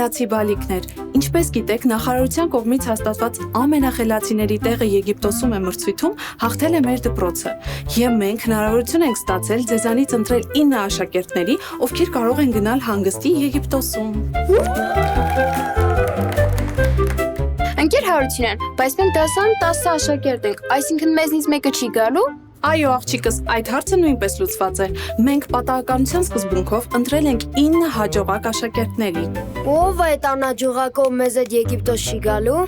խելացի բալիկներ, ինչպես գիտեք, նախարարության կողմից հաստատված ամենախելացիների տեղը Եգիպտոսում է մրցույթում հաղթել է մեր դպրոցը։ Եվ մենք հնարավորություն ենք ստացել ձեզանից ընտրել 9 աշակերտների, ովքեր կարող են գնալ հանգստի Եգիպտոսում։ Ընկեր Հարությունյան, բայց մենք դասան 10 աշակերտ ենք, այսինքն մեզնից մեկը չի գալու։ Այո, աղջիկս, այդ հարցը նույնպես լուծված է։ Մենք պատահականության սկզբունքով ընտրել ենք 9 հաջողակ աշակերտների։ Ով այդ անհաջողակով մեզ այդ Եգիպտոս չի գալու։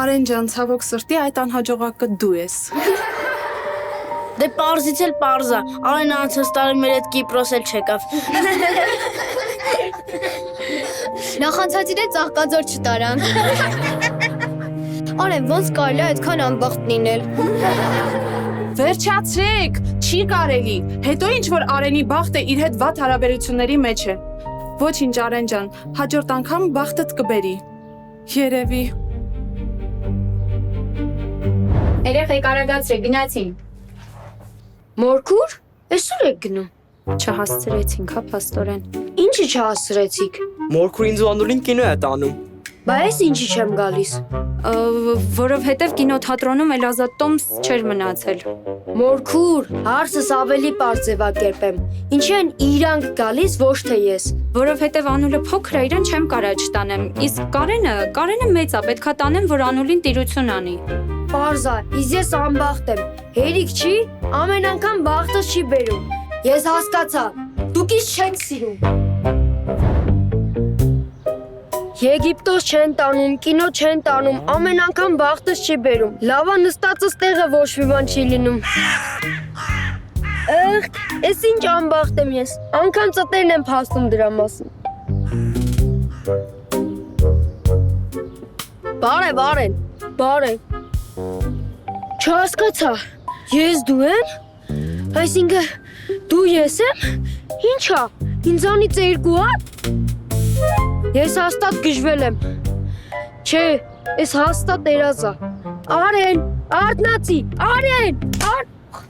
Արեն ջան, ցավոք սրտի այդ անհաջողակը դու ես։ Դե պարզից էլ պարզ է, Արեն անցած տարի մեր այդ Կիպրոս էլ չեկավ։ Նախանցածին էլ ծաղկաձոր չտարան։ Արեն, ոնց կարելի է այդքան անբախտ լինել։ Վերջացրեք, չի կարելի։ Հետո ինչ որ Արենի բախտը իր հետ վատ հարաբերությունների մեջ է։ Ոչինչ Արեն ջան, հաջորդ անգամ բախտդ կբերի։ Երևի։ Երեխեք արագացրեք, գնացին։ Մորքուր, այսօր եք գնում։ Չհասցրեցինք, հա, փաստորեն։ Ինչի չհասցրեցիք։ Մորքուր ինձ ու Անուլին կինո է տանում։ Բա ես ինչի չեմ գալիս։ Որովհետև կինոթատրոնում էլ Ազատ Տոմս չէր մնացել։ Մորքուր, հարցս ավելի պարզ ձևակերպեմ։ Ինչի են իրանք գալիս, ոչ թե ես։ Որովհետև Անուլը փոքր է, իրեն չեմ կարա չտանեմ։ Իսկ Կարենը մեծ է, պետքա տանեմ, որ Անուլին տիրություն անի։ Պարզ է, իսկ ես անբախտ եմ։ Հերիք չի, ամեն անգամ բախտս չի բերում։ Ես հասկացա, դուք ինձ չեք սիրում։ Եգիպտոս չեն տանում, կինո չեն տանում, ամեն անգամ բախտս չի բերում։ Լավա նստածս տեղը ոչ մի բան չի լինում։ Էս ինչ անբախտ եմ ես, անգամ ծտերն եմ փաստում դրա մասին։ Բարև։ Չհասկացա, ես դու եմ, այսինքն դու ես եմ, ինչա, ինձանից երկու հատ։ Ես հաստատ գժվել եմ։ Չէ, ես հաստատ երազա։ Արեն, արտնացի,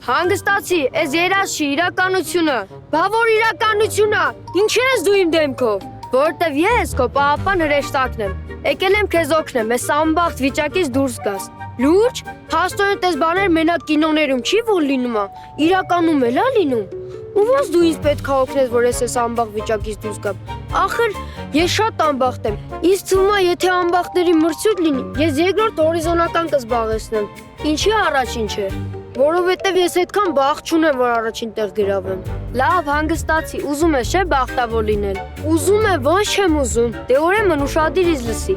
հանգստացի, ես երազ չի, իրականությունը։ Բա որ իրականությունա, ինչ ես դու իմ դեմքով։ Որտև ես քո պահապան հրեշտակն եմ։ Եկել եմ քեզ օգնեմ, ես անբախտ վիճակից դուրս գաս։ Լուրջ, փաստորեն տես բաներ մենակ կինոներում չի որ լինում է, իրականում էլ է լինում։ Ու ոնց դու ինձ պետք է օգնես, որ ես անբախտ վիճակից դուրս գամ։ Ախր ես շատ անբախտ եմ։ Իսկ թվում է, եթե անբախտների մրցույթ լինի, ես երկրորդ հորիզոնական կզբաղեցնեմ։ Ինչի առաջին չէ։ Որովհետև ես այդքան բախտ չունեմ, որ առաջին տեղ գրավեմ։ Լավ, հանգստացի, ուզում ես չէ բախտավոր լինել։ Ուզում եմ, ոնց չեմ ուզում։ Դե ուրեմն ուշադիր ինձ լսի։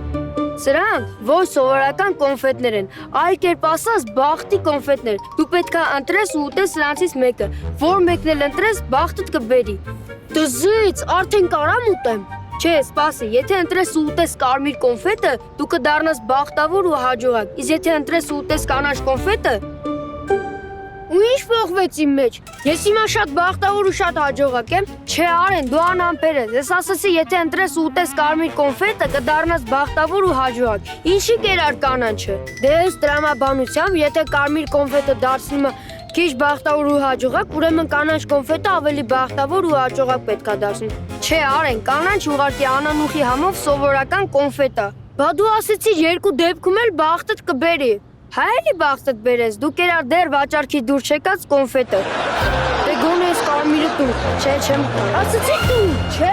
Սրանք ոչ սովորական կոնֆետներ են, այլ կերպ ասած բախտի կոնֆետներ։ Դու պետք է ընտրես ու ուտես սրանցից մեկը, որ մեկն էլ ընտրես, բախտդ կբերի։ Դզից, արդեն կարամ ուտեմ։ Չէ, սպասի, եթե ընտրես ու ուտես կարմիր կոնֆետը, դու կդառնաս բախտավոր ու հաջողակ։ Իսկ եթե ընտրես ու ուտես կանաչ կոնֆետը, ու ինչ փոխվեց իմ մեջ։ Ես հիմա շատ բախտավոր ու շատ հաջողակ եմ։ Չէ, Արեն, դու անհամբեր ես։ Ես ասացի, եթե ընտրես ու ուտես կարմիր կոնֆետը, կդառնաս բախտավոր ու հաջողակ։ Ինչի կերար կանանչը։ Դե ըստ տրամաբանությամբ, եթե կարմիր կոնֆետը դարձնում է քիչ բախտավոր ու հաջողակ, ուրեմն կանաչ կոնֆետը ավելի բախտավոր ու հաջողակ պետք է դարձնի։ Չէ, Արեն, կանաչ ուղղակի անանուխի համով սովորական կոնֆետ է։ Բա դու ասեցի երկու դեպքում էլ բախտդ կբերի։ Հա էլի բախտդ բերես, դու կերար դեռ վաճառքի դուր չեկած կոնֆետը։ Դե գոնե ես կարմիրը տու, չէ չեմ։ Ասեցի տու, չէ։